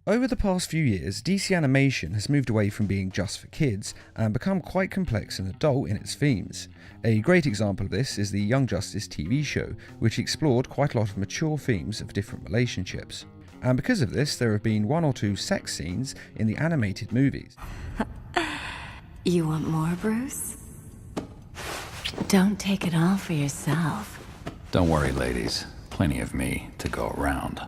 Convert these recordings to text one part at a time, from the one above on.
Over the past few years, DC animation has moved away from being just for kids and become quite complex and adult in its themes. A great example of this is the Young Justice TV show, which explored quite a lot of mature themes of different relationships. And because of this, there have been one or two sex scenes in the animated movies. You want more, Bruce? Don't take it all for yourself. Don't worry, ladies. Plenty of me to go around.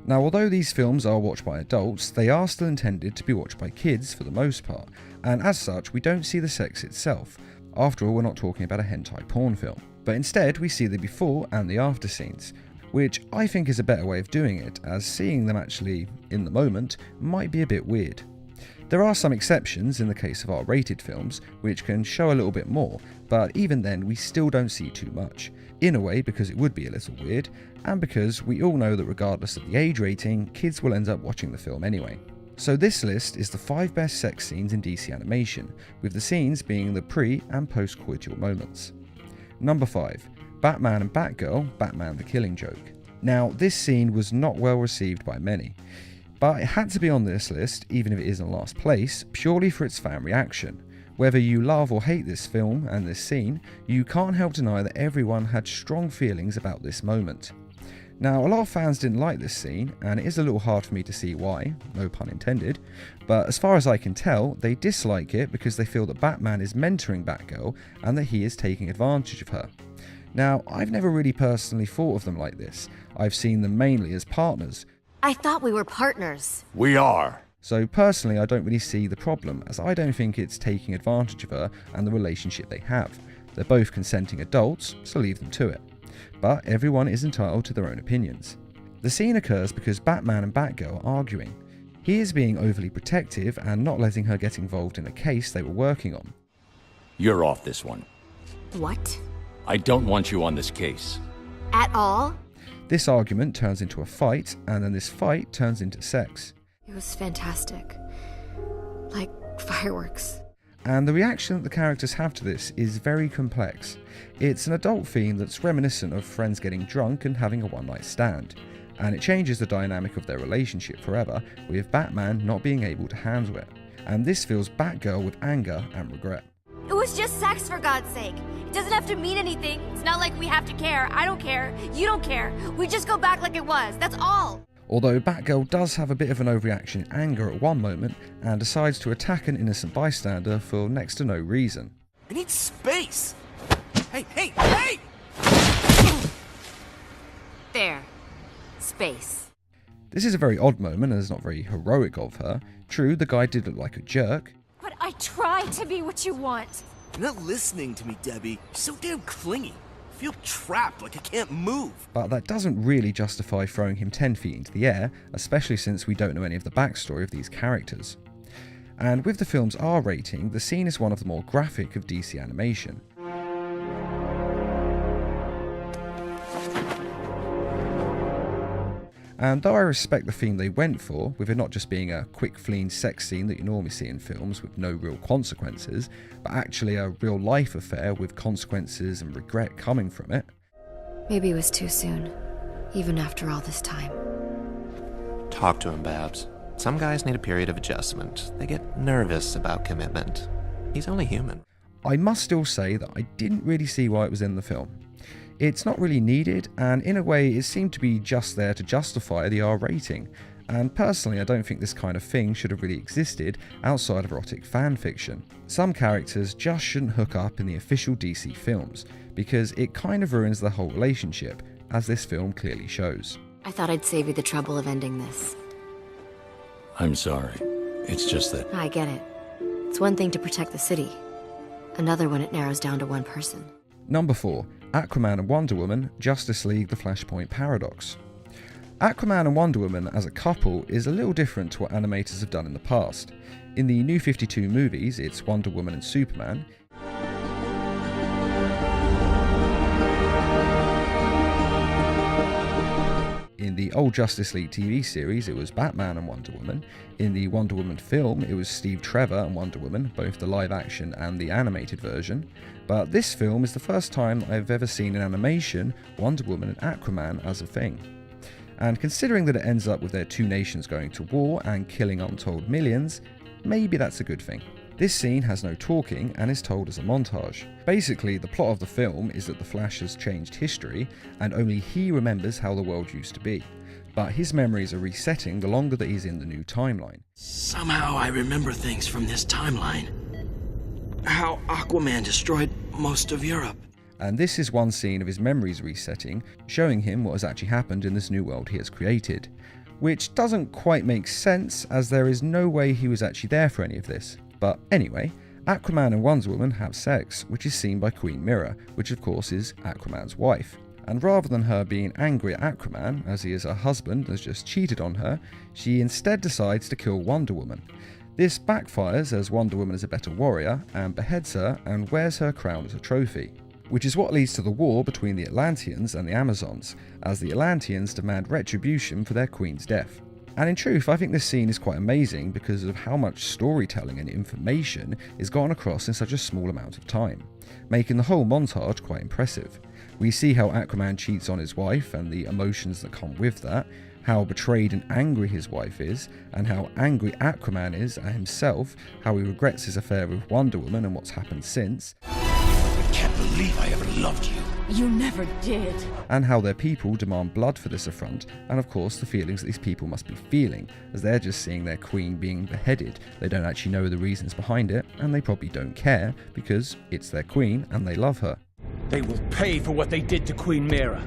Now, although these films are watched by adults, they are still intended to be watched by kids for the most part, and as such, we don't see the sex itself. After all, we're not talking about a hentai porn film. But instead, we see the before and the after scenes, which I think is a better way of doing it, as seeing them actually in the moment might be a bit weird. There are some exceptions in the case of R-rated films, which can show a little bit more, but even then we still don't see too much. In a way because it would be a little weird, and because we all know that regardless of the age rating, kids will end up watching the film anyway. So this list is the 5 best sex scenes in DC animation, with the scenes being the pre- and post-coital moments. Number 5. Batman and Batgirl, Batman the Killing Joke. Now, this scene was not well received by many, but it had to be on this list, even if it is in last place, purely for its fan reaction. Whether you love or hate this film and this scene, you can't help deny that everyone had strong feelings about this moment. Now, a lot of fans didn't like this scene, and it is a little hard for me to see why, no pun intended, but as far as I can tell, they dislike it because they feel that Batman is mentoring Batgirl and that he is taking advantage of her. Now, I've never really personally thought of them like this. I've seen them mainly as partners. I thought we were partners. We are. So personally, I don't really see the problem, as I don't think it's taking advantage of her and the relationship they have. They're both consenting adults, so leave them to it. But everyone is entitled to their own opinions. The scene occurs because Batman and Batgirl are arguing. He is being overly protective and not letting her get involved in a case they were working on. You're off this one. What? I don't want you on this case. At all? This argument turns into a fight, and then this fight turns into sex. It was fantastic. Like fireworks. And the reaction that the characters have to this is very complex. It's an adult theme that's reminiscent of friends getting drunk and having a one-night stand, and it changes the dynamic of their relationship forever, with Batman not being able to handle it. And this fills Batgirl with anger and regret. It was just sex, for God's sake. It doesn't have to mean anything. It's not like we have to care. I don't care. You don't care. We just go back like it was. That's all. Although Batgirl does have a bit of an overreaction in anger at one moment and decides to attack an innocent bystander for next to no reason. I need space! Hey! There. Space. This is a very odd moment and is not very heroic of her. True, the guy did look like a jerk. But I try to be what you want. You're not listening to me, Debbie. You're so damn clingy. I feel trapped, like I can't move. But that doesn't really justify throwing him 10 feet into the air, especially since we don't know any of the backstory of these characters. And with the film's R rating, the scene is one of the more graphic of DC animation. And though I respect the theme they went for, with it not just being a quick fleeing sex scene that you normally see in films with no real consequences, but actually a real life affair with consequences and regret coming from it. Maybe it was too soon, even after all this time. Talk to him, Babs. Some guys need a period of adjustment. They get nervous about commitment. He's only human. I must still say that I didn't really see why it was in the film. It's not really needed, and in a way it seemed to be just there to justify the R rating, and personally I don't think this kind of thing should have really existed outside of erotic fan fiction. Some characters just shouldn't hook up in the official DC films, because it kind of ruins the whole relationship, as this film clearly shows. I thought I'd save you the trouble of ending this. I'm sorry. It's just that... I get it. It's one thing to protect the city. Another when it narrows down to one person. Number 4. Aquaman and Wonder Woman, Justice League The Flashpoint Paradox. Aquaman and Wonder Woman as a couple is a little different to what animators have done in the past. In the New 52 movies, it's Wonder Woman and Superman. In the old Justice League TV series, it was Batman and Wonder Woman. In the Wonder Woman film, it was Steve Trevor and Wonder Woman, both the live action and the animated version. But this film is the first time I've ever seen in animation Wonder Woman and Aquaman as a thing. And considering that it ends up with their two nations going to war and killing untold millions, maybe that's a good thing. This scene has no talking and is told as a montage. Basically, the plot of the film is that the Flash has changed history and only he remembers how the world used to be. But his memories are resetting the longer that he's in the new timeline. Somehow I remember things from this timeline. How Aquaman destroyed most of Europe. And this is one scene of his memories resetting, showing him what has actually happened in this new world he has created. Which doesn't quite make sense, as there is no way he was actually there for any of this. But anyway, Aquaman and Wonder Woman have sex, which is seen by Queen Mira, which of course is Aquaman's wife. And rather than her being angry at Aquaman, as he is her husband and has just cheated on her, she instead decides to kill Wonder Woman. This backfires as Wonder Woman is a better warrior and beheads her and wears her crown as a trophy. Which is what leads to the war between the Atlanteans and the Amazons, as the Atlanteans demand retribution for their queen's death. And in truth, I think this scene is quite amazing because of how much storytelling and information is gotten across in such a small amount of time, making the whole montage quite impressive. We see how Aquaman cheats on his wife and the emotions that come with that, how betrayed and angry his wife is, and how angry Aquaman is at himself, how he regrets his affair with Wonder Woman and what's happened since. I can't believe I ever loved you. You never did. And how their people demand blood for this affront, and of course the feelings that these people must be feeling, as they're just seeing their queen being beheaded. They don't actually know the reasons behind it, and they probably don't care, because it's their queen and they love her. They will pay for what they did to Queen Mira.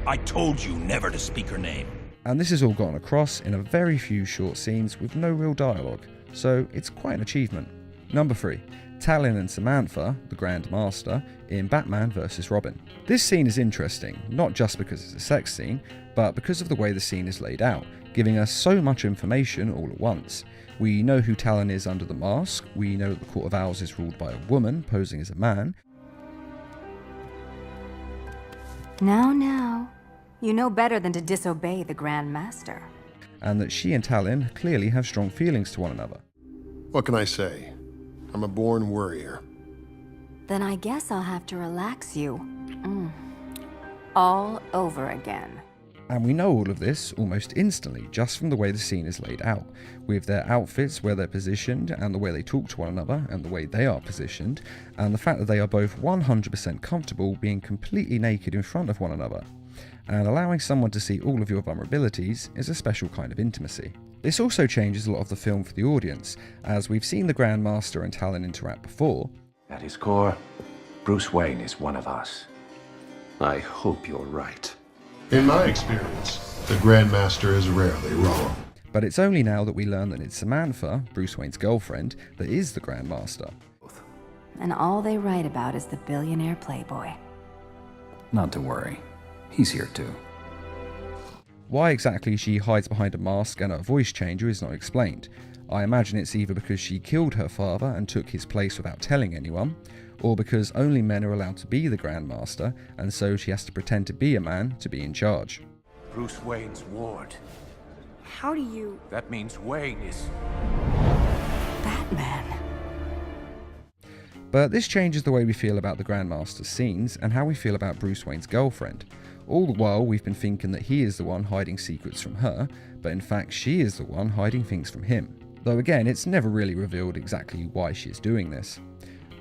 I told you never to speak her name. And this is all gotten across in a very few short scenes with no real dialogue, so it's quite an achievement. Number 3. Talon and Samantha, the Grand Master, in Batman vs Robin. This scene is interesting, not just because it's a sex scene, but because of the way the scene is laid out, giving us so much information all at once. We know who Talon is under the mask, we know that the Court of Owls is ruled by a woman posing as a man. Now, you know better than to disobey the Grand Master. And that she and Talon clearly have strong feelings to one another. What can I say? I'm a born worrier. Then I guess I'll have to relax you. All over again. And we know all of this almost instantly just from the way the scene is laid out, with their outfits, where they're positioned, and the way they talk to one another, and the way they are positioned, and the fact that they are both 100% comfortable being completely naked in front of one another. And allowing someone to see all of your vulnerabilities is a special kind of intimacy. This also changes a lot of the film for the audience, as we've seen the Grand Master and Talon interact before. At his core, Bruce Wayne is one of us. I hope you're right. In my experience, the Grandmaster is rarely wrong. But it's only now that we learn that it's Samantha, Bruce Wayne's girlfriend, that is the Grand Master. And all they write about is the billionaire playboy. Not to worry. He's here too. Why exactly she hides behind a mask and a voice changer is not explained. I imagine it's either because she killed her father and took his place without telling anyone, or because only men are allowed to be the Grand Master, and so she has to pretend to be a man to be in charge. Bruce Wayne's ward. How do you... That means Wayne is... Batman. But this changes the way we feel about the Grand Master's scenes and how we feel about Bruce Wayne's girlfriend. All the while we've been thinking that he is the one hiding secrets from her, but in fact she is the one hiding things from him. Though again, it's never really revealed exactly why she is doing this.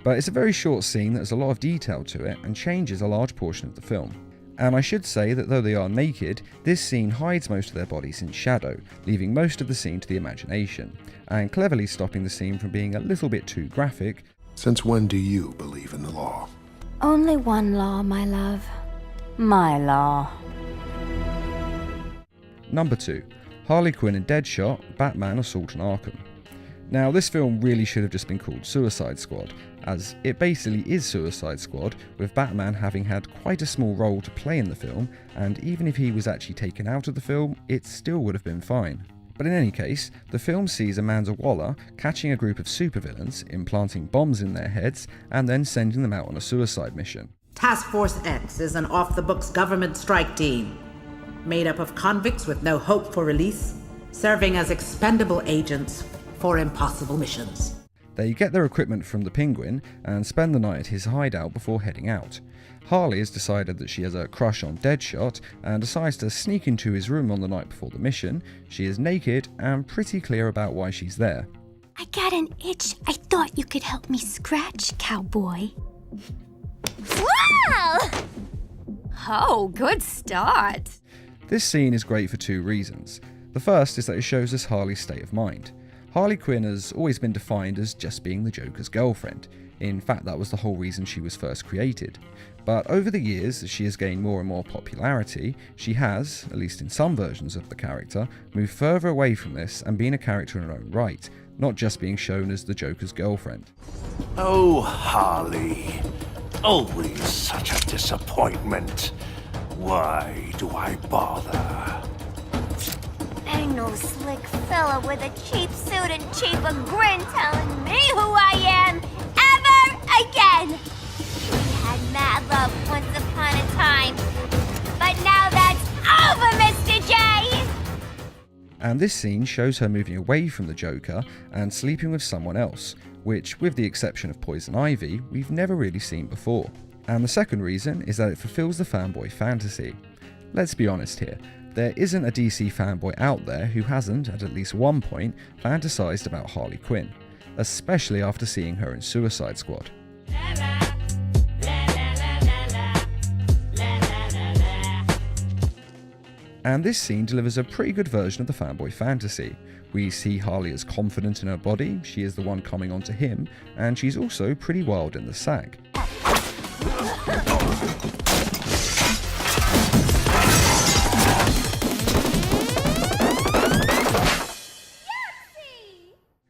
But it's a very short scene that has a lot of detail to it and changes a large portion of the film. And I should say that though they are naked, this scene hides most of their bodies in shadow, leaving most of the scene to the imagination, and cleverly stopping the scene from being a little bit too graphic. Since when do you believe in the law? Only one law, my love. My law. Number 2. Harley Quinn and Deadshot, Batman Assault on Arkham. Now this film really should have just been called Suicide Squad, as it basically is Suicide Squad, with Batman having had quite a small role to play in the film, and even if he was actually taken out of the film, it still would have been fine. But in any case, the film sees Amanda Waller catching a group of supervillains, implanting bombs in their heads, and then sending them out on a suicide mission. Task Force X is an off-the-books government strike team, made up of convicts with no hope for release, serving as expendable agents for impossible missions. They get their equipment from the Penguin and spend the night at his hideout before heading out. Harley has decided that she has a crush on Deadshot and decides to sneak into his room on the night before the mission. She is naked and pretty clear about why she's there. I got an itch I thought you could help me scratch, cowboy. Wow! Oh, good start. This scene is great for two reasons. The first is that it shows us Harley's state of mind. Harley Quinn has always been defined as just being the Joker's girlfriend. In fact, that was the whole reason she was first created. But over the years, as she has gained more and more popularity, she has, at least in some versions of the character, moved further away from this and been a character in her own right, not just being shown as the Joker's girlfriend. Oh, Harley. Always such a disappointment. Why do I bother? Ain't no slick fella with a cheap suit and cheaper grin telling me who I am ever again. We had mad love once upon a time, but now that's over, Mr. J! And this scene shows her moving away from the Joker and sleeping with someone else, which, with the exception of Poison Ivy, we've never really seen before. And the second reason is that it fulfills the fanboy fantasy. Let's be honest here, there isn't a DC fanboy out there who hasn't, at least one point, fantasized about Harley Quinn, especially after seeing her in Suicide Squad. And this scene delivers a pretty good version of the fanboy fantasy. We see Harley as confident in her body, she is the one coming onto him, and she's also pretty wild in the sack.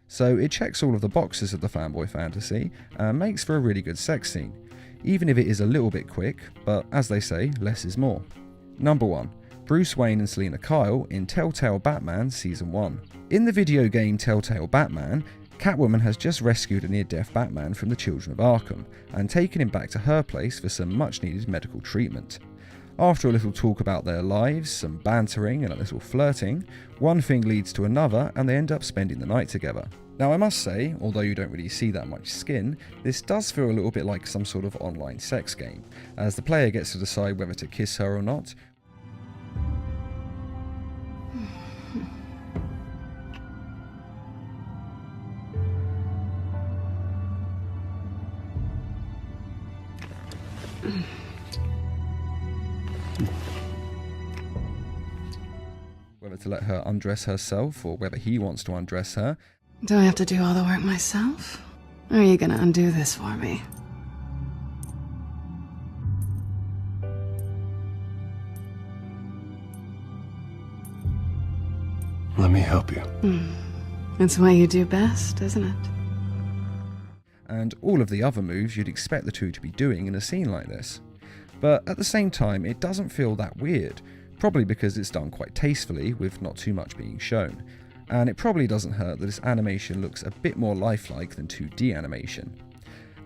So it checks all of the boxes of the fanboy fantasy and makes for a really good sex scene, even if it is a little bit quick, but as they say, less is more. Number 1. Bruce Wayne and Selina Kyle in Telltale Batman Season 1. In the video game Telltale Batman, Catwoman has just rescued a near-death Batman from the Children of Arkham and taken him back to her place for some much-needed medical treatment. After a little talk about their lives, some bantering and a little flirting, one thing leads to another and they end up spending the night together. Now I must say, although you don't really see that much skin, this does feel a little bit like some sort of online sex game, as the player gets to decide whether to kiss her or not. Whether to let her undress herself or whether he wants to undress her. Do I have to do all the work myself? Or are you gonna undo this for me? Let me help you. It's what you do best, isn't it? And all of the other moves you'd expect the two to be doing in a scene like this. But at the same time, it doesn't feel that weird, probably because it's done quite tastefully with not too much being shown. And it probably doesn't hurt that this animation looks a bit more lifelike than 2D animation.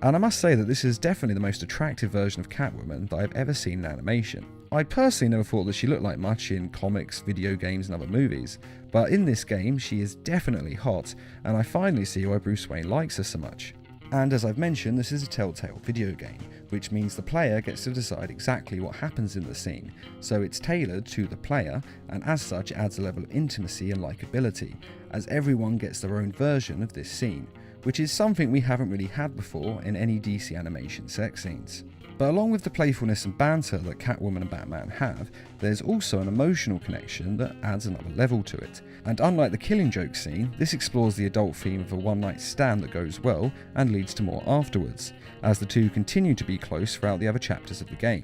And I must say that this is definitely the most attractive version of Catwoman that I've ever seen in animation. I personally never thought that she looked like much in comics, video games and other movies, but in this game she is definitely hot, and I finally see why Bruce Wayne likes her so much. And as I've mentioned, this is a Telltale video game, which means the player gets to decide exactly what happens in the scene, so it's tailored to the player, and as such it adds a level of intimacy and likability, as everyone gets their own version of this scene, which is something we haven't really had before in any DC animation sex scenes. But along with the playfulness and banter that Catwoman and Batman have, there's also an emotional connection that adds another level to it. And unlike the Killing Joke scene, this explores the adult theme of a one-night stand that goes well and leads to more afterwards, as the two continue to be close throughout the other chapters of the game.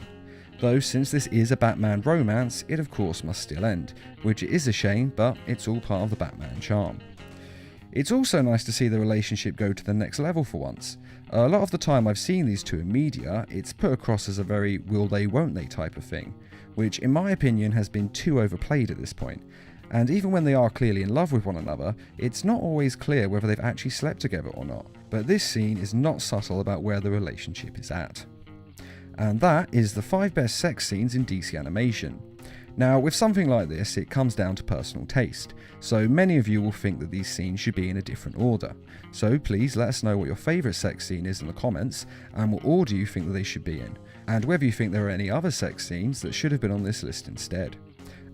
Though since this is a Batman romance, it of course must still end, which is a shame, but it's all part of the Batman charm. It's also nice to see the relationship go to the next level for once. A lot of the time I've seen these two in media, it's put across as a very will they won't they type of thing, which in my opinion has been too overplayed at this point. And even when they are clearly in love with one another, it's not always clear whether they've actually slept together or not. But this scene is not subtle about where the relationship is at. And that is the 5 best sex scenes in DC animation. Now, with something like this, it comes down to personal taste, so many of you will think that these scenes should be in a different order. So please let us know what your favourite sex scene is in the comments, and what order you think that they should be in, and whether you think there are any other sex scenes that should have been on this list instead.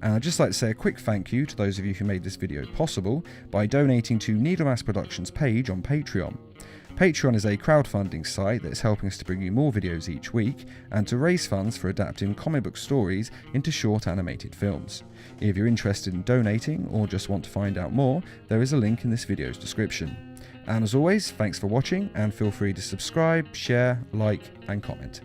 And I'd just like to say a quick thank you to those of you who made this video possible by donating to Needlemass Productions page on Patreon. Patreon is a crowdfunding site that is helping us to bring you more videos each week and to raise funds for adapting comic book stories into short animated films. If you're interested in donating or just want to find out more, there is a link in this video's description. And as always, thanks for watching and feel free to subscribe, share, like and comment.